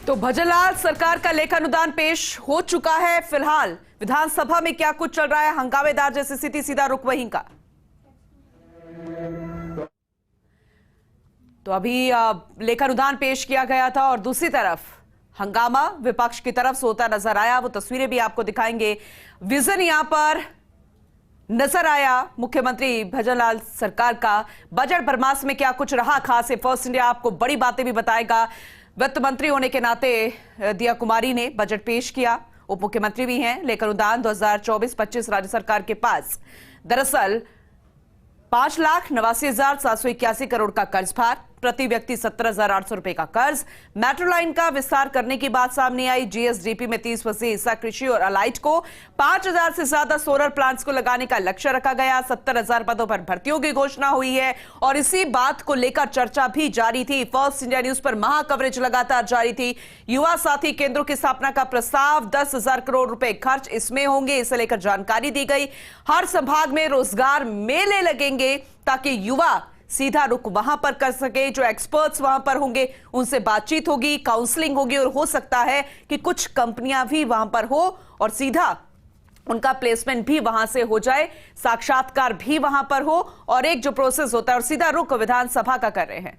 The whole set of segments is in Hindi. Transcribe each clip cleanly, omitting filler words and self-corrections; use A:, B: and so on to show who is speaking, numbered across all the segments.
A: तो भजनलाल सरकार का लेखानुदान पेश हो चुका है। फिलहाल विधानसभा में क्या कुछ चल रहा है, हंगामेदार जैसी स्थिति, सीधा रुख वहीं का। तो अभी लेखानुदान पेश किया गया था और दूसरी तरफ हंगामा विपक्ष की तरफ से होता नजर आया। वो तस्वीरें भी आपको दिखाएंगे। विजन यहां पर नजर आया मुख्यमंत्री भजनलाल सरकार का। बजट बरमास में क्या कुछ रहा खास है, फर्स्ट इंडिया आपको बड़ी बातें भी बताएगा। वित्त मंत्री होने के नाते दिया कुमारी ने बजट पेश किया, उप मुख्यमंत्री भी हैं। लेखानुदान 2024-25 राज्य सरकार के पास दरअसल 5,89,781 करोड़ का कर्ज भार, प्रति व्यक्ति 17,800 रुपए का कर्ज। मेट्रो लाइन का विस्तार करने की बात सामने आई। जीएसडीपी में 30% हिस्सा कृषि और अलाइट को, 5,000 से ज्यादा सोलर प्लांट्स को लगाने का लक्ष्य रखा गया। 70,000 पदों पर भर्तियों की घोषणा हुई है और इसी बात को लेकर चर्चा भी जारी थी। फर्स्ट इंडिया न्यूज पर महा कवरेज लगातार जारी थी। युवा साथी केंद्रों की स्थापना का प्रस्ताव, 10,000 करोड़ रुपए खर्च इसमें होंगे, इसे लेकर जानकारी दी गई। हर संभाग में रोजगार मेले लगेंगे ताकि युवा सीधा रुख वहां पर कर सके। जो एक्सपर्ट्स वहां पर होंगे उनसे बातचीत होगी, काउंसलिंग होगी और हो सकता है कि कुछ कंपनियां भी वहां पर हो और सीधा उनका प्लेसमेंट भी वहां से हो जाए, साक्षात्कार भी वहां पर हो और एक जो प्रोसेस होता है और सीधा रुख विधानसभा का कर रहे हैं।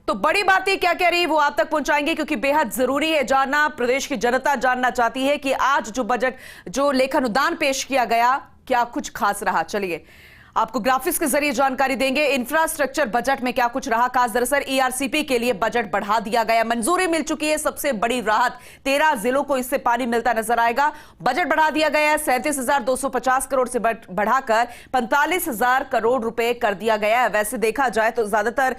A: तो बड़ी बातें क्या कह रही है वो आप तक पहुंचाएंगे, क्योंकि बेहद जरूरी है जानना। प्रदेश की जनता जानना चाहती है कि आज जो बजट, जो लेखानुदान पेश किया गया, क्या कुछ खास रहा। चलिए आपको ग्राफिक्स के जरिए जानकारी देंगे। इंफ्रास्ट्रक्चर बजट में क्या कुछ रहा खास। दरअसल ईआरसीपी के लिए बजट बढ़ा दिया गया, मंजूरी मिल चुकी है। सबसे बड़ी राहत, 13 जिलों को इससे पानी मिलता नजर आएगा। बजट बढ़ा दिया गया है, 37,250 करोड़ से बढ़ाकर 45,000 करोड़ रुपए कर दिया गया है। वैसे देखा जाए तो ज्यादातर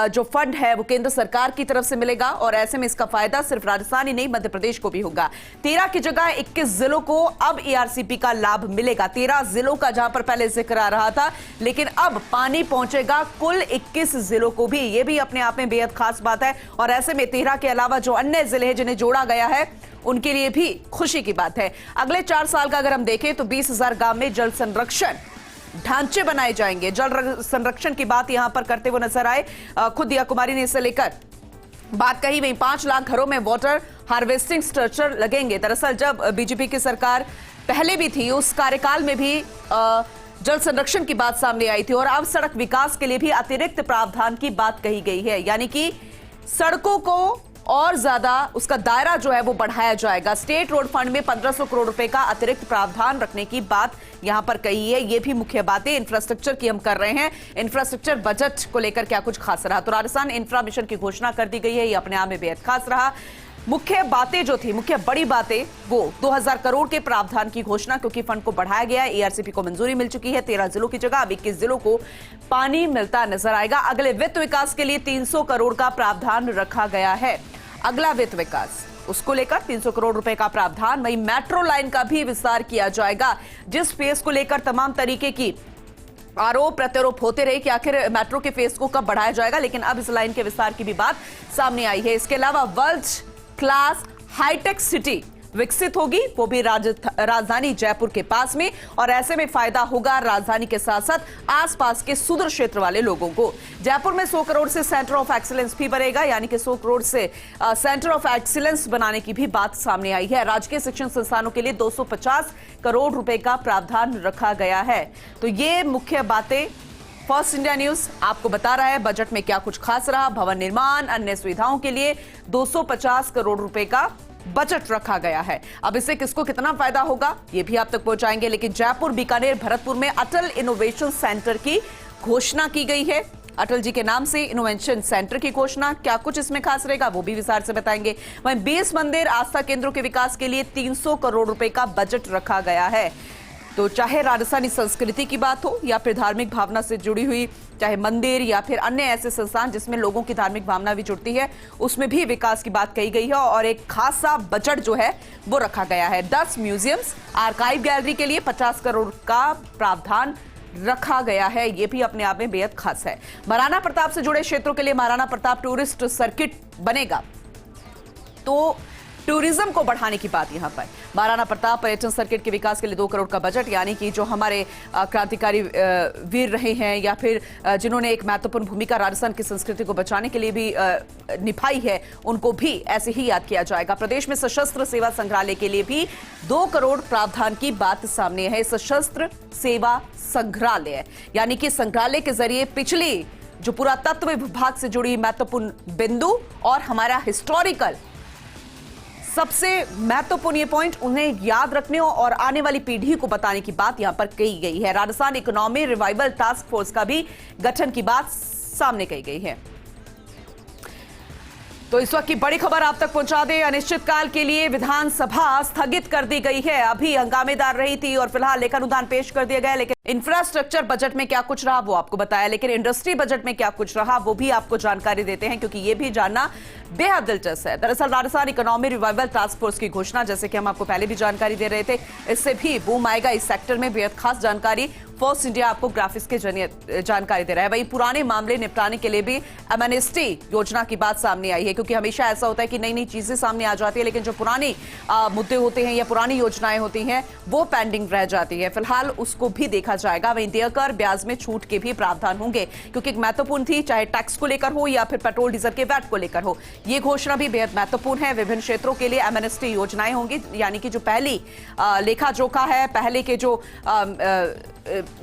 A: जो फंड है वो केंद्र सरकार की तरफ से मिलेगा और ऐसे में इसका फायदा सिर्फ राजस्थान ही नहीं मध्य प्रदेश को भी होगा। 13 की जगह 21 जिलों को अब ईआरसीपी का लाभ मिलेगा। 13 जिलों का जहां पर पहले जिक्र आ रहा था, लेकिन अब पानी पहुंचेगा कुल 21 जिलों को भी। यह भी अपने आप में बेहद खास बात है और ऐसे में 13 के अलावा जो अन्य जिले हैं जिन्हें जोड़ा गया है उनके लिए भी खुशी की बात है। अगले 4 साल का अगर हम देखें तो 20,000 गांव में जल संरक्षण ढांचे बनाए जाएंगे। जल संरक्षण की बात यहां पर करते हुए नजर आए खुद दिया कुमारी ने इसे लेकर बात कही। वहीं 5 लाख घरों में वाटर हार्वेस्टिंग स्ट्रक्चर लगेंगे। दरअसल जब बीजेपी की सरकार पहले भी थी उस कार्यकाल में भी जल संरक्षण की बात सामने आई थी और अब सड़क विकास के लिए भी अतिरिक्त प्रावधान की बात कही गई है, यानी कि सड़कों को और ज्यादा उसका दायरा जो है वो बढ़ाया जाएगा। स्टेट रोड फंड में 1,500 करोड़ रुपए का अतिरिक्त प्रावधान रखने की बात यहां पर कही है। ये भी मुख्य बातें इंफ्रास्ट्रक्चर की हम कर रहे हैं। इंफ्रास्ट्रक्चर बजट को लेकर क्या कुछ खास रहा, तो राजस्थान इंफ्रा मिशन की घोषणा कर दी गई है, ये अपने आप में बेहद खास रहा। मुख्य बातें जो थी, मुख्य बड़ी बातें, वो 2,000 करोड़ के प्रावधान की घोषणा, क्योंकि फंड को बढ़ाया गया है। ईआरसीपी को मंजूरी मिल चुकी है। 13 जिलों की जगह अब 21 जिलों को पानी मिलता नजर आएगा। अगले वित्त विकास के लिए 300 करोड़ का प्रावधान रखा गया है। अगला वित्त विकास, उसको लेकर 300 करोड़ रुपए का प्रावधान। वहीं मेट्रो लाइन का भी विस्तार किया जाएगा, जिस फेज को लेकर तमाम तरीके की आरोप प्रत्यारोप होते रहे कि आखिर मेट्रो के फेज को कब बढ़ाया जाएगा, लेकिन अब इस लाइन के विस्तार की भी बात सामने आई है। इसके अलावा वर्ल्ड क्लास हाईटेक सिटी विकसित होगी, वो भी राजधानी जयपुर के पास में, और ऐसे में फायदा होगा राजधानी के साथ साथ आसपास के सुदूर क्षेत्र वाले लोगों को। जयपुर में 100 करोड़ से सेंटर ऑफ एक्सीलेंस भी बनेगा, यानी कि 100 करोड़ से सेंटर ऑफ एक्सीलेंस बनाने की भी बात सामने आई है। राजकीय शिक्षण संस्थानों के लिए 250 करोड़ रुपए का प्रावधान रखा गया है। तो ये मुख्य बातें फर्स्ट इंडिया न्यूज आपको बता रहा है। बजट में क्या कुछ खास रहा, भवन निर्माण, अन्य सुविधाओं के लिए 250 करोड़ रुपए का बजट रखा गया है। अब इससे किसको कितना फायदा होगा ये भी आप तक पहुंचाएंगे, लेकिन जयपुर, बीकानेर, भरतपुर में अटल इनोवेशन सेंटर की घोषणा की गई है। अटल जी के नाम से इनोवेशन सेंटर की घोषणा, क्या कुछ इसमें खास रहेगा वो भी विस्तार से बताएंगे। वहीं 20 मंदिर आस्था केंद्रों के विकास के लिए 300 करोड़ रुपए का बजट रखा गया है। तो चाहे राजस्थानी संस्कृति की बात हो या फिर धार्मिक भावना से जुड़ी हुई, चाहे मंदिर या फिर अन्य ऐसे संस्थान जिसमें लोगों की धार्मिक भावना भी जुड़ती है, उसमें भी विकास की बात कही गई है और एक खासा बजट जो है वो रखा गया है। 10 म्यूजियम्स, आर्काइव गैलरी के लिए 50 करोड़ का प्रावधान रखा गया है। यह भी अपने आप में बेहद खास है। महाराणा प्रताप से जुड़े क्षेत्रों के लिए महाराणा प्रताप टूरिस्ट सर्किट बनेगा। तो टूरिज्म को बढ़ाने की बात यहां पर। महाराणा प्रताप पर्यटन सर्किट के विकास के लिए 2 करोड़ का बजट, यानी कि जो हमारे क्रांतिकारी वीर रहे हैं या फिर जिन्होंने एक महत्वपूर्ण भूमिका राजस्थान की संस्कृति को बचाने के लिए भी निभाई है, उनको भी ऐसे ही याद किया जाएगा। प्रदेश में सशस्त्र सेवा संग्रहालय के लिए भी 2 करोड़ प्रावधान की बात सामने है। सशस्त्र सेवा संग्रहालय यानी कि संग्रहालय के जरिए पिछली जो पुरातत्व विभाग से जुड़ी महत्वपूर्ण बिंदु और हमारा हिस्टोरिकल सबसे महत्वपूर्ण ये पॉइंट उन्हें याद रखने और आने वाली पीढ़ी को बताने की बात यहां पर कही गई है। Rajasthan economy revival task force का भी गठन की बात सामने कही गई है। तो इस वक्त की बड़ी खबर आप तक पहुंचा दें। अनिश्चितकाल के लिए विधानसभा स्थगित कर दी गई है। अभी हंगामेदार रही थी और फिलहाल लेखानुदान पेश कर दिया गया, लेकिन इंफ्रास्ट्रक्चर बजट में क्या कुछ रहा वो आपको बताया, लेकिन इंडस्ट्री बजट में क्या कुछ रहा वो भी आपको जानकारी देते हैं, क्योंकि ये भी जानना बेहद दिलचस्प है। दरअसल Rajasthan economy revival task force की घोषणा, जैसे कि हम आपको पहले भी जानकारी दे रहे थे, इससे भी बूम आएगा इस सेक्टर में। बेहद खास जानकारी फोर्स इंडिया आपको ग्राफिक्स के जरिए जानकारी दे रहा है। वही पुराने मामले निपटाने के लिए भी एमएनएसटी योजना की बात सामने आई है, क्योंकि हमेशा ऐसा होता है कि नई नई चीजें सामने आ जाती है, लेकिन जो पुरानी मुद्दे होते हैं या पुरानी योजनाएं होती हैं वो पेंडिंग रह जाती है। फिलहाल उसको भी देखा जाएगा। वहीं देय कर ब्याज में छूट के भी प्रावधान होंगे, क्योंकि एक महत्वपूर्ण थी, चाहे टैक्स को लेकर हो या फिर पेट्रोल डीजल के वैट को लेकर हो। ये घोषणा भी बेहद महत्वपूर्ण है। विभिन्न क्षेत्रों के लिए एमएनएसटी योजनाएं होंगी, यानी कि जो पहली लेखा जोखा है, पहले के जो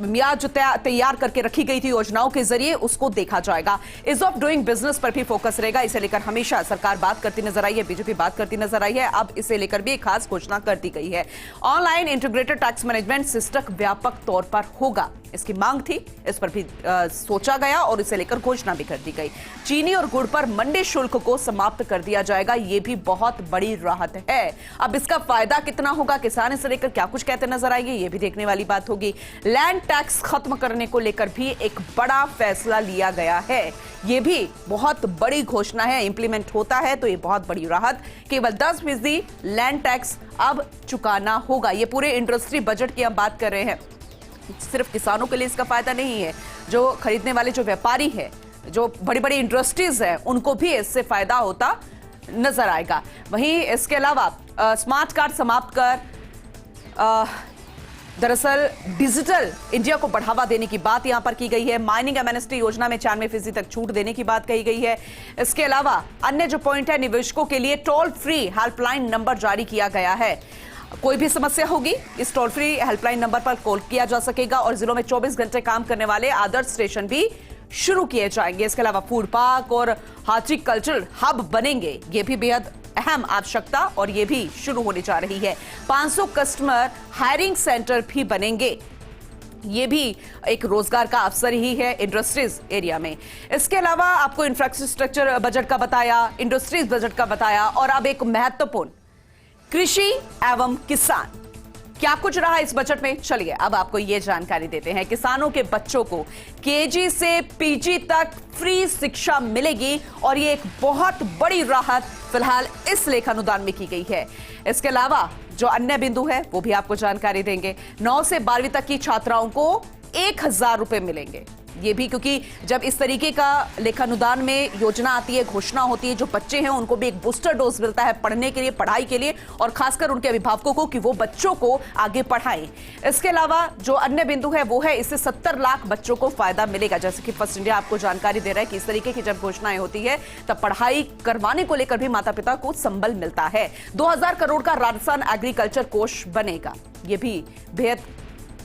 A: मियाद जो तैयार करके रखी गई थी योजनाओं के जरिए, उसको देखा जाएगा। इज ऑफ डूइंग बिजनेस पर भी फोकस रहेगा। इसे लेकर हमेशा सरकार बात करती नजर आई है, बीजेपी बात करती नजर आई है। अब इसे लेकर भी एक खास घोषणा कर दी गई है। Online integrated tax management system व्यापक तौर पर होगा, इसकी मांग थी, इस पर भी सोचा गया और इसे लेकर घोषणा भी कर दी गई। चीनी और गुड़ पर मंडी शुल्क को समाप्त कर दिया जाएगा, यह भी बहुत बड़ी राहत है। अब इसका फायदा कितना होगा, किसान इसे लेकर क्या कुछ कहते नजर आएंगे, यह भी देखने वाली बात होगी। लैंड टैक्स खत्म करने को लेकर भी एक बड़ा फैसला लिया गया है, यह भी बहुत बड़ी घोषणा है। इंप्लीमेंट होता है तो यह बहुत बड़ी राहत। केवल 10% लैंड टैक्स अब चुकाना होगा। यह पूरे इंडस्ट्री बजट की हम बात कर रहे हैं। सिर्फ किसानों के लिए इसका फायदा नहीं है, जो खरीदने वाले जो व्यापारी हैं, जो बड़ी बड़ी इंडस्ट्रीज हैं, उनको भी इससे फायदा होता नजर आएगा। वहीं इसके अलावा स्मार्ट कार्ड समाप्त कर दरअसल डिजिटल इंडिया को बढ़ावा देने की बात यहां पर की गई है। माइनिंग एमएनएसटी योजना में 96% तक छूट देने की बात कही गई है। इसके अलावा अन्य जो पॉइंट है, निवेशकों के लिए टोल फ्री हेल्पलाइन नंबर जारी किया गया है। कोई भी समस्या होगी, इस टोल फ्री हेल्पलाइन नंबर पर कॉल किया जा सकेगा और जिलों में 24 घंटे काम करने वाले आदर्श स्टेशन भी शुरू किए जाएंगे। इसके अलावा फूड पार्क और हॉर्टिकल्चरल हब बनेंगे, ये भी बेहद अहम आवश्यकता और ये भी शुरू होने जा रही है। 500 कस्टमर हायरिंग सेंटर भी बनेंगे, ये भी एक रोजगार का अवसर ही है इंडस्ट्रीज एरिया में। इसके अलावा आपको इंफ्रास्ट्रक्चर बजट का बताया, इंडस्ट्रीज बजट का बताया, और अब एक महत्वपूर्ण कृषि एवं किसान, क्या कुछ रहा इस बजट में, चलिए अब आपको यह जानकारी देते हैं। किसानों के बच्चों को केजी से पीजी तक फ्री शिक्षा मिलेगी और यह एक बहुत बड़ी राहत फिलहाल इस लेखानुदान में की गई है। इसके अलावा जो अन्य बिंदु है वो भी आपको जानकारी देंगे। 9 से 12वीं तक की छात्राओं को 1000 रुपए मिलेंगे, ये भी क्योंकि जब इस तरीके का लेखानुदान में योजना आती है, घोषणा होती है, जो बच्चे हैं उनको भी एक बूस्टर डोज मिलता है पढ़ने के लिए, पढ़ाई के लिए, और खासकर उनके अभिभावकों को कि वो बच्चों को आगे पढ़ाएं। इसके अलावा जो अन्य बिंदु है वो है, इससे 70 लाख बच्चों को फायदा मिलेगा। जैसे कि फर्स्ट इंडिया आपको जानकारी दे रहा है कि इस तरीके की जब घोषणाएं होती है तब पढ़ाई करवाने को लेकर भी माता पिता को संबल मिलता है। 2000 करोड़ का राजस्थान एग्रीकल्चर कोष बनेगा, ये भी बेहद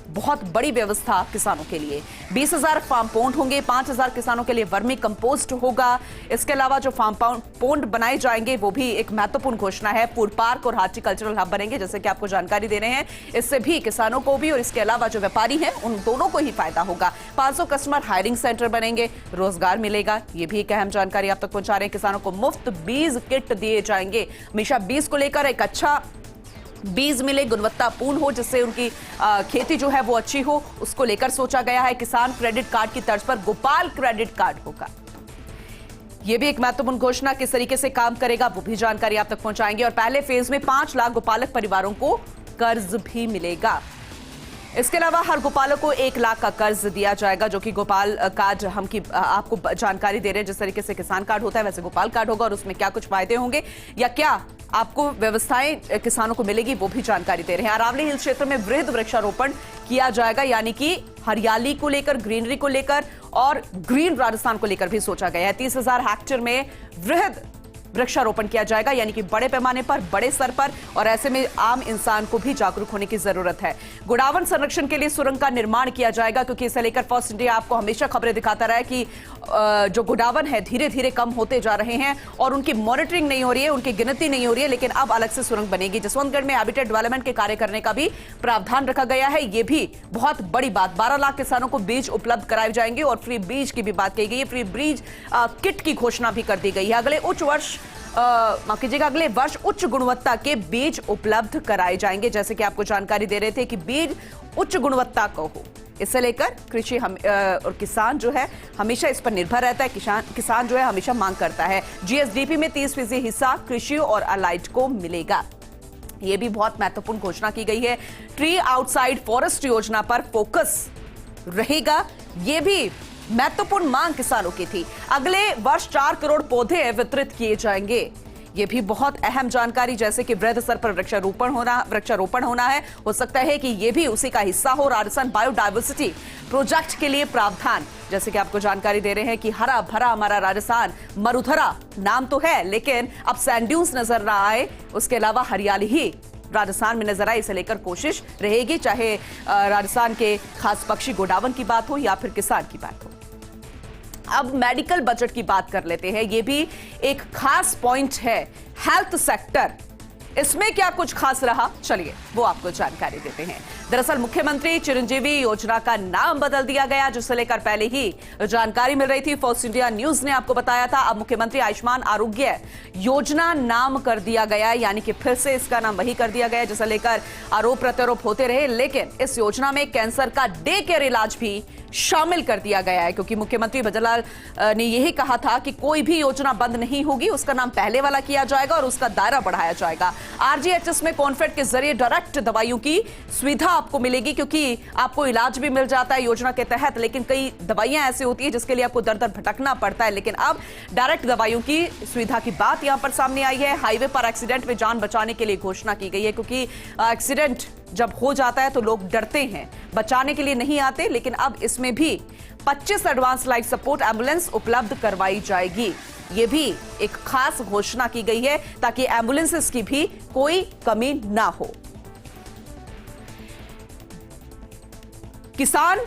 A: बहुत बड़ी व्यवस्था किसानों के लिए। 20,000 फार्म पोंड होंगे, 5,000 किसानों के लिए वर्मी कंपोस्ट होगा। इसके अलावा जो फार्म पोंड बनाए जाएंगे वो भी एक महत्वपूर्ण घोषणा है। फूड पार्क और हॉर्टिकल्चरल हब बनेंगे, जैसे कि आपको जानकारी दे रहे हैं। इससे भी किसानों को भी और इसके अलावा जो व्यापारी हैं उन दोनों को ही फायदा होगा। 500 कस्टमर हायरिंग सेंटर बनेंगे, रोजगार मिलेगा, ये भी एक अहम जानकारी आप तक पहुंचा रहे हैं। किसानों को मुफ्त बीज किट दिए जाएंगे। हमेशा बीज को लेकर एक अच्छा बीज मिले, गुणवत्तापूर्ण हो, जिससे उनकी खेती जो है वो अच्छी हो, उसको लेकर सोचा गया है। किसान क्रेडिट कार्ड की तर्ज पर गोपाल क्रेडिट कार्ड होगा, यह भी एक महत्वपूर्ण घोषणा। किस तरीके से काम करेगा वो भी जानकारी आप तक पहुंचाएंगे। और पहले फेज में 5 लाख गोपालक परिवारों को कर्ज भी मिलेगा। इसके अलावा हर गोपालक को 1 लाख का कर्ज दिया जाएगा, जो कि गोपाल कार्ड हम की आपको जानकारी दे रहे हैं। जिस तरीके से किसान कार्ड होता है वैसे गोपाल कार्ड होगा, और उसमें क्या कुछ फायदे होंगे या क्या आपको व्यवस्थाएं किसानों को मिलेगी, वो भी जानकारी दे रहे हैं। अरावली हिल क्षेत्र में वृहद वृक्षारोपण किया जाएगा, यानी कि हरियाली को लेकर, ग्रीनरी को लेकर और ग्रीन राजस्थान को लेकर भी सोचा गया है। 30,000 हेक्टेयर में वृहद वृक्षारोपण किया जाएगा, यानी कि बड़े पैमाने पर, बड़े स्तर पर, और ऐसे में आम इंसान को भी जागरूक होने की जरूरत है। गोडावण संरक्षण के लिए सुरंग का निर्माण किया जाएगा, क्योंकि इसे लेकर फर्स्ट इंडिया आपको हमेशा खबरें दिखाता रहा है कि जो गोडावण है धीरे धीरे कम होते जा रहे हैं और उनकी मॉनिटरिंग नहीं हो रही है, उनकी गिनती नहीं हो रही है, लेकिन अब अलग से सुरंग बनेगी। जसवंतगढ़ में हैबिटेट डेवलपमेंट के कार्य करने का भी प्रावधान रखा गया है। यह भी बहुत बड़ी बात, 12 लाख किसानों को बीज उपलब्ध कराए जाएंगे और फ्री बीज की भी बात कही गई है। फ्री बीज किट की घोषणा भी कर दी गई है। अगले वर्ष उच्च गुणवत्ता के बीज उपलब्ध कराए जाएंगे, जैसे कि आपको जानकारी दे रहे थे कि बीज उच्च गुणवत्ता का हो। इसे लेकर कृषि और किसान जो है हमेशा इस पर निर्भर रहता है। किसान जो है हमेशा मांग करता है। जीएसडीपी में 30% हिस्सा कृषि और अलाइड को मिलेगा। यह भी बहुत महत्वपूर्ण घोषणा की गई है। ट्री आउटसाइड फॉरेस्ट योजना पर फोकस रहेगा, यह भी महत्वपूर्ण मांग किसानों की थी। अगले वर्ष 4 करोड़ पौधे वितरित किए जाएंगे, यह भी बहुत अहम जानकारी। जैसे कि वृहद स्तर पर वृक्षारोपण होना है, हो सकता है कि यह भी उसी का हिस्सा हो। राजस्थान बायोडायवर्सिटी प्रोजेक्ट के लिए प्रावधान, जैसे कि आपको जानकारी दे रहे हैं कि हरा भरा हमारा राजस्थान, मरुधरा नाम तो है, लेकिन अब सैंड ड्यून्स नजर ना आए, उसके अलावा हरियाली ही राजस्थान में नजर आए, इसे लेकर कोशिश रहेगी, चाहे राजस्थान के खास पक्षी गोडावण की बात हो या फिर किसान की बात हो। अब मेडिकल बजट की बात कर लेते हैं। यह भी एक खास पॉइंट है। हेल्थ सेक्टर, इसमें क्या कुछ खास रहा, चलिए वो आपको जानकारी देते हैं। दरअसल मुख्यमंत्री चिरंजीवी योजना का नाम बदल दिया गया, जिसे लेकर पहले ही जानकारी मिल रही थी। फर्स्ट इंडिया न्यूज ने आपको बताया था। अब मुख्यमंत्री आयुष्मान आरोग्य योजना नाम कर दिया गया, यानी कि फिर से इसका नाम वही कर दिया गया, जिसे लेकर आरोप प्रत्यारोप होते रहे। लेकिन इस योजना में कैंसर का डे केयर इलाज भी शामिल कर दिया गया है, क्योंकि मुख्यमंत्री भजनलाल ने यही कहा था कि कोई भी योजना बंद नहीं होगी, उसका नाम पहले वाला किया जाएगा और उसका दायरा बढ़ाया जाएगा। आरजीएचएस में कॉन्फेड के जरिए डायरेक्ट दवाइयों की सुविधा आपको मिलेगी, क्योंकि आपको इलाज भी मिल जाता है योजना के तहत, लेकिन कई दवाइयां ऐसी होती है जिसके लिए आपको दर दर भटकना पड़ता है। लेकिन अब डायरेक्ट दवाइयों की सुविधा की बात यहां पर सामने आई है। हाईवे पर एक्सीडेंट में जान बचाने के लिए घोषणा की गई है, क्योंकि एक्सीडेंट जब हो जाता है तो लोग डरते हैं, बचाने के लिए नहीं आते। लेकिन अब इसमें भी 25 एडवांस लाइफ सपोर्ट एम्बुलेंस उपलब्ध करवाई जाएगी। यह भी एक खास घोषणा की गई है, ताकि एम्बुलेंसेस की भी कोई कमी ना हो। किसान,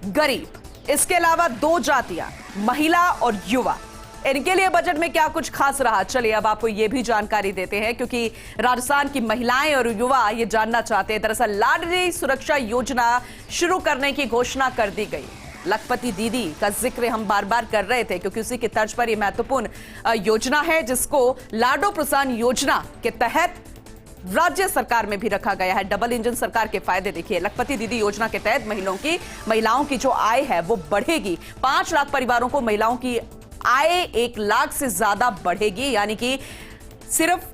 A: गरीब, इसके अलावा 2 जातियां, महिला और युवा, इनके लिए बजट में क्या कुछ खास रहा, चलिए अब आपको यह भी जानकारी देते हैं, क्योंकि राजस्थान की महिलाएं और युवा ये जानना चाहते हैं। दरअसल लाडली सुरक्षा योजना शुरू करने की घोषणा कर दी गई। लखपति दीदी का जिक्र हम बार बार कर रहे थे, क्योंकि उसी की तर्ज पर यह महत्वपूर्ण योजना है, जिसको लाडो प्रोत्साहन योजना के तहत राज्य सरकार में भी रखा गया है। डबल इंजन सरकार के फायदे देखिए। लखपति दीदी योजना के तहत महिलाओं की जो आय है वो बढ़ेगी। 5 लाख परिवारों को महिलाओं की आय 1 लाख से ज्यादा बढ़ेगी, यानी कि सिर्फ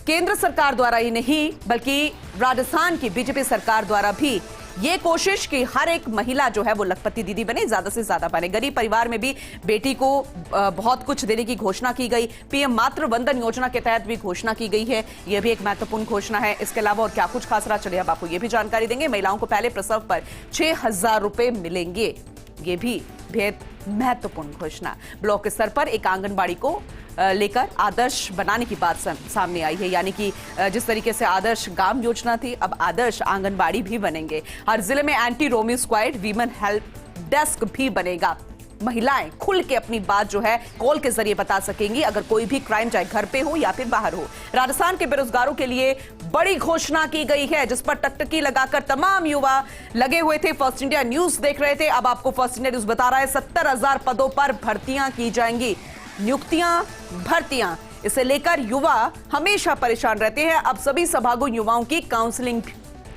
A: केंद्र सरकार द्वारा ही नहीं, बल्कि राजस्थान की बीजेपी सरकार द्वारा भी ये कोशिश कि हर एक महिला जो है वो लखपति दीदी बने, ज्यादा से ज्यादा बने। गरीब परिवार में भी बेटी को बहुत कुछ देने की घोषणा की गई। पीएम मातृ वंदन योजना के तहत भी घोषणा की गई है, यह भी एक महत्वपूर्ण घोषणा है। इसके अलावा और क्या कुछ खास रहा, चलिए अब आपको यह भी जानकारी देंगे। महिलाओं को पहले प्रसव पर 6,000 रुपए मिलेंगे, यह भी बेहद महत्वपूर्ण घोषणा। ब्लॉक स्तर पर एक आंगनबाड़ी को लेकर आदर्श बनाने की बात सामने आई है, यानी कि जिस तरीके से आदर्श गांव योजना थी, अब आदर्श आंगनबाड़ी भी बनेंगे। हर जिले में anti Romeo squad, women help desk भी बनेगा। महिलाएं खुल के अपनी बात जो है कॉल के जरिए बता सकेंगी, अगर कोई भी क्राइम चाहे घर पे हो या फिर बाहर हो। राजस्थान के बेरोजगारों के लिए बड़ी घोषणा की गई है, जिस पर टकटकी लगाकर तमाम युवा लगे हुए थे। फर्स्ट इंडिया न्यूज देख रहे थे, अब आपको फर्स्ट इंडिया न्यूज बता रहा है 70,000 पदों पर भर्तियां की जाएंगी। नियुक्तियां, भर्तियां, इसे लेकर युवा हमेशा परेशान रहते हैं। अब सभी संभागों युवाओं की काउंसलिंग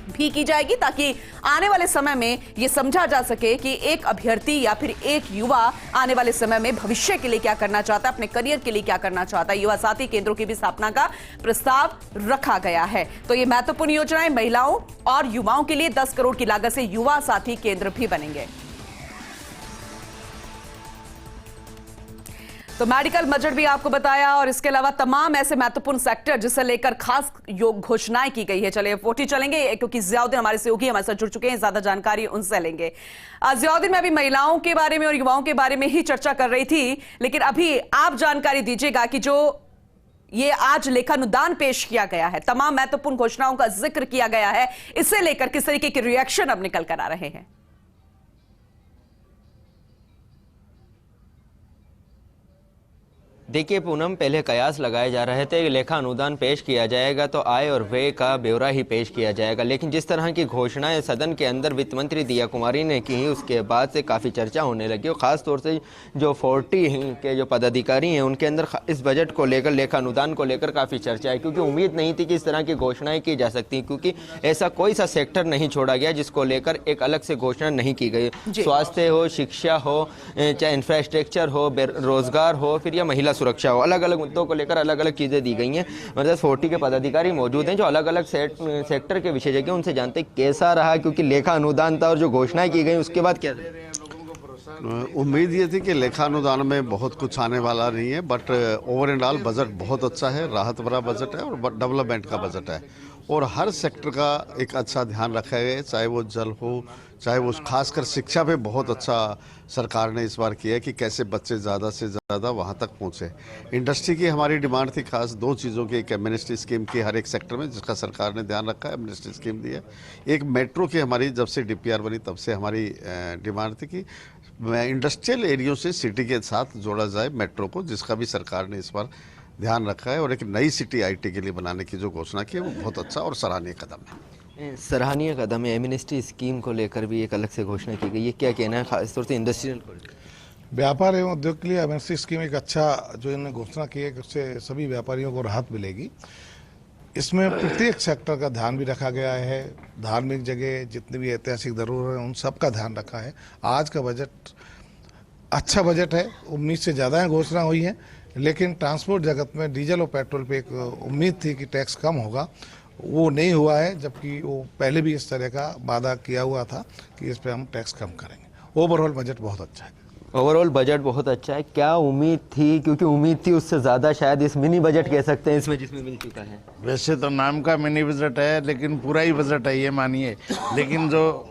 A: भी की जाएगी, ताकि आने वाले समय में यह समझा जा सके कि एक अभ्यर्थी या फिर एक युवा आने वाले समय में भविष्य के लिए क्या करना चाहता है, अपने करियर के लिए क्या करना चाहता है। युवा साथी केंद्रों की भी स्थापना का प्रस्ताव रखा गया है। तो ये महत्वपूर्ण योजनाएं महिलाओं और युवाओं के लिए 10 करोड़ की लागत से युवा साथी केंद्र भी बनेंगे। तो मेडिकल बजट भी आपको बताया और इसके अलावा तमाम ऐसे महत्वपूर्ण सेक्टर जिसे लेकर खास घोषणाएं की गई है। चलिए 40 चलेंगे क्योंकि जियाउद्दीन हमारे सहयोगी हमारे साथ जुड़ चुके हैं, ज्यादा जानकारी उनसे लेंगे। जियाउद्दीन, मैं अभी महिलाओं के बारे में और युवाओं के बारे में ही चर्चा कर रही थी, लेकिन अभी आप जानकारी दीजिएगा कि जो ये आज लेखानुदान पेश किया गया है, तमाम महत्वपूर्ण घोषणाओं का जिक्र किया गया है, इससे लेकर किस तरीके के रिएक्शन अब निकल कर आ रहे हैं?
B: देखिए पूनम, पहले कयास लगाए जा रहे थे लेखा अनुदान पेश किया जाएगा तो आय और व्यय का ब्यौरा ही पेश किया जाएगा, लेकिन जिस तरह की घोषणाएं सदन के अंदर वित्त मंत्री दिया कुमारी ने की, उसके बाद से काफ़ी चर्चा होने लगी और ख़ास तौर से जो 40 के जो पदाधिकारी हैं उनके अंदर इस बजट को लेकर, लेखा अनुदान को लेकर काफ़ी चर्चा है, क्योंकि उम्मीद नहीं थी कि इस तरह की घोषणाएँ की जा सकती, क्योंकि ऐसा कोई सा सेक्टर नहीं छोड़ा गया जिसको लेकर एक अलग से घोषणा नहीं की गई। स्वास्थ्य हो, शिक्षा हो, चाहे इंफ्रास्ट्रक्चर हो, रोजगार हो, फिर या महिला सुरक्षा हो, अलग अलग मुद्दों को लेकर अलग अलग चीजें दी गई हैं। मतलब 40 के पदाधिकारी मौजूद हैं जो अलग अलग सेक्टर के विशेषज्ञ, उनसे जानते कैसा रहा, क्योंकि लेखा अनुदान था और जो घोषणाएं की गई उसके बाद क्या
C: उम्मीद ये थी कि लेखा अनुदान में बहुत कुछ आने वाला नहीं है, but over and all budget बहुत अच्छा है, राहत भरा बजट है और डेवलपमेंट का बजट है और हर सेक्टर का एक अच्छा ध्यान रखा है, चाहे वो जल हो, चाहे वो खासकर शिक्षा पे बहुत अच्छा सरकार ने इस बार किया है कि कैसे बच्चे ज़्यादा से ज़्यादा वहाँ तक पहुँचे। इंडस्ट्री की हमारी डिमांड थी खास दो चीज़ों की, एक एमनेस्टी स्कीम की हर एक सेक्टर में जिसका सरकार ने ध्यान रखा है, एमनेस्टी स्कीम दी है। एक मेट्रो की हमारी जब से डीपीआर बनी तब से हमारी डिमांड थी कि इंडस्ट्रियल एरियो से सिटी के साथ जोड़ा जाए मेट्रो को, जिसका भी सरकार ने इस बार ध्यान रखा है और एक नई सिटी आईटी के लिए बनाने की जो घोषणा की है वो बहुत अच्छा और सराहनीय कदम है।
B: सराहनीय कदम है। एमनेस्टी स्कीम को लेकर भी एक अलग से घोषणा की गई है, क्या कहना है खासतौर से इंडस्ट्रियल
D: व्यापार एवं उद्योग के लिए एमनेस्टी स्कीम एक अच्छा जो इन्होंने घोषणा की है कि उससे सभी व्यापारियों को राहत मिलेगी। इसमें प्रत्येक सेक्टर का ध्यान भी रखा गया है, धार्मिक जगह जितनी भी ऐतिहासिक धरोहर हैं उन सब का ध्यान रखा है। आज का बजट अच्छा बजट है, उम्मीद से ज़्यादा घोषणा हुई है, लेकिन ट्रांसपोर्ट जगत में डीजल और पेट्रोल पे एक उम्मीद थी कि टैक्स कम होगा, वो नहीं हुआ है, जबकि वो पहले भी इस तरह का वादा किया हुआ था कि इस पे हम टैक्स कम करेंगे। ओवरऑल बजट बहुत अच्छा है।
B: ओवरऑल बजट बहुत अच्छा है। क्या उम्मीद थी, क्योंकि उम्मीद थी उससे ज़्यादा शायद इस मिनी बजट कह सकते हैं इसमें जिसमें मिल चुका है।
E: वैसे तो नाम का मिनी बजट है लेकिन पूरा ही बजट है ये मानिए, लेकिन जो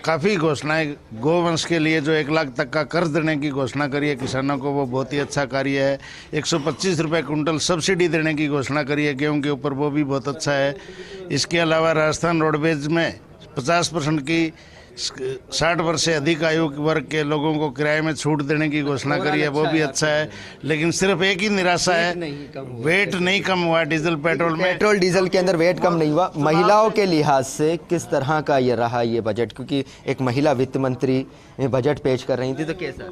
E: काफ़ी घोषणाएं गोवंश के लिए जो 1 लाख तक का कर्ज देने की घोषणा करी है किसानों को, वो बहुत ही अच्छा कार्य है। 125 रुपये कुंटल सब्सिडी देने की घोषणा करी है गेहूं के ऊपर, वो भी बहुत अच्छा है। इसके अलावा राजस्थान रोडवेज में 50% की 60 वर्ष से अधिक आयु वर्ग के लोगों को किराए में छूट देने की घोषणा करी है, वो भी अच्छा है। लेकिन सिर्फ एक ही निराशा है, वेट नहीं कम हुआ डीजल पेट्रोल में।
B: पेट्रोल डीजल के अंदर वेट कम नहीं हुआ। महिलाओं के लिहाज से किस तरह का ये रहा ये बजट, क्योंकि एक महिला वित्त मंत्री बजट पेश कर रही थी, तो कैसा?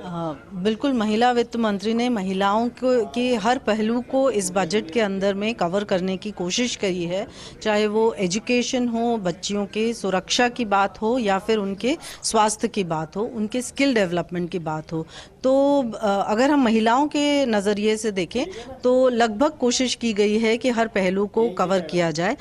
F: बिल्कुल, महिला वित्त मंत्री ने महिलाओं के हर पहलू को इस बजट के अंदर में कवर करने की कोशिश करी है, चाहे वो एजुकेशन हो, बच्चियों के सुरक्षा की बात हो या फिर उनके स्वास्थ्य की बात हो, उनके स्किल डेवलपमेंट की बात हो। तो अगर हम महिलाओं के नज़रिए से देखें तो लगभग कोशिश की गई है कि हर पहलू को कवर किया जाए।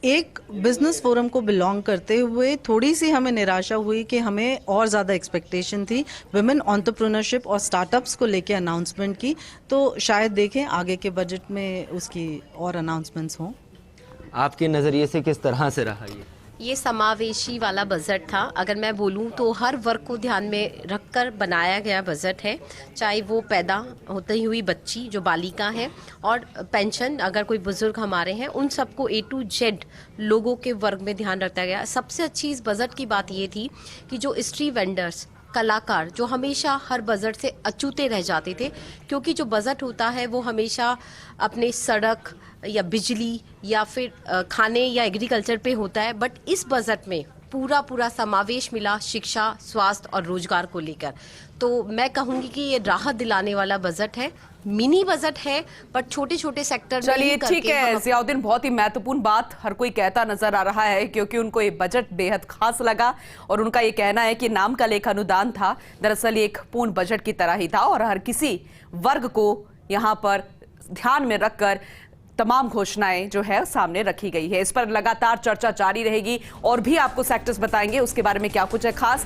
F: एक बिजनेस फोरम को बिलोंग करते हुए थोड़ी सी हमें निराशा हुई कि हमें और ज़्यादा एक्सपेक्टेशन थी वुमेन एंटरप्रेन्योरशिप और स्टार्टअप्स को लेके अनाउंसमेंट की, तो शायद देखें आगे के बजट में उसकी और अनाउंसमेंट्स हों।
B: आपके नज़रिए से किस तरह से रहा
G: ये समावेशी वाला बजट था। अगर मैं बोलूं तो हर वर्ग को ध्यान में रखकर बनाया गया बजट है, चाहे वो पैदा होती हुई बच्ची जो बालिका है और पेंशन अगर कोई बुजुर्ग हमारे हैं, उन सबको A to Z लोगों के वर्ग में ध्यान रखा गया। सबसे अच्छी इस बजट की बात ये थी कि जो स्ट्रीट वेंडर्स, कलाकार जो हमेशा हर बजट से अछूते रह जाते थे, क्योंकि जो बजट होता है वो हमेशा अपने सड़क या बिजली या फिर खाने या एग्रीकल्चर पे होता है, बट इस बजट में पूरा समावेश मिला शिक्षा, स्वास्थ्य और रोजगार को लेकर। तो मैं कहूँगी कि ये राहत दिलाने वाला बजट है, मिनी बजट है, पर छोटे छोटे सेक्टर।
A: चलिए ठीक है जियाउद्दीन, बहुत ही महत्वपूर्ण बात हर कोई कहता नजर आ रहा है, क्योंकि उनको ये बजट बेहद खास लगा और उनका ये कहना है कि नाम का लेखानुदान था, दरअसल एक पूर्ण बजट की तरह ही था और हर किसी वर्ग को यहाँ पर ध्यान में रखकर तमाम घोषणाएं जो है सामने रखी गई है। इस पर लगातार चर्चा जारी रहेगी और भी आपको सेक्टर्स बताएंगे उसके बारे में क्या कुछ है खास।